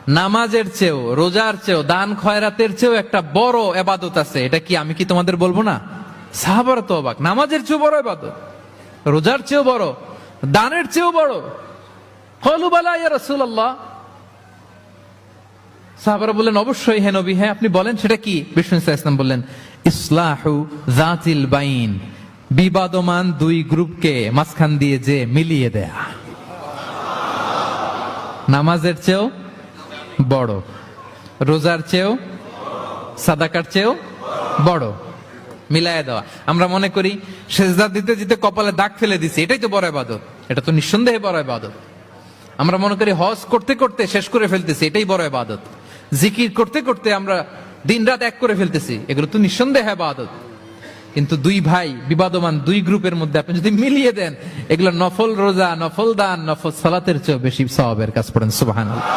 নামাজের চেয়েও, রোজার চেয়েও, দান খয়রাতের চেয়েও একটা বড় ইবাদত আছে। এটা কি আমি কি তোমাদের বলবো না? সাহাবারা তো অবাক, নামাজের চেয়েও বড় ইবাদত, রোজার চেয়েও বড়, দানের চেয়েও বড়। ক্বালু বালা ইয়া রাসূলুল্লাহ। সাহাবারা বললেন অবশ্যই হে নবী, হ্যাঁ আপনি বলেন সেটা কি? বিষ্ণু সাল্লাল্লাহু আলাইহি ওয়াসাল্লাম বললেন ইসলাহু যাতিল বাইন, বিবাদমান দুই গ্রুপকে মাঝখান দিয়ে যে মিলিয়ে দেয়া। নামাজের চেয়েও বড়, রোজার চেয়েও, সাদাকার চেয়েও বড়, মিলায়া দেওয়া। আমরা মনে করি সেজদা দিতে দিতে কপালে দাগ ফেলে দিছি, এটাই তো বড় ইবাদত। এটা তো নিঃসন্দেহে বড় ইবাদত। আমরা মনে করি হজ করতে করতে শেষ করে ফেলতেছি, এটাই বড় ইবাদত। জিকির করতে করতে আমরা দিনরাত এক করে ফেলতেছি, এগুলো তো নিঃসন্দেহে ইবাদত। কিন্তু দুই ভাই বিবাদমান দুই গ্রুপের মধ্যে আপনি যদি মিলিয়ে দেন, এগুলো নফল রোজা, নফল দান, নফল সালাতের চেয়েও বেশি সওয়াবের কাজ। পড়েন সুবহানাল্লাহ।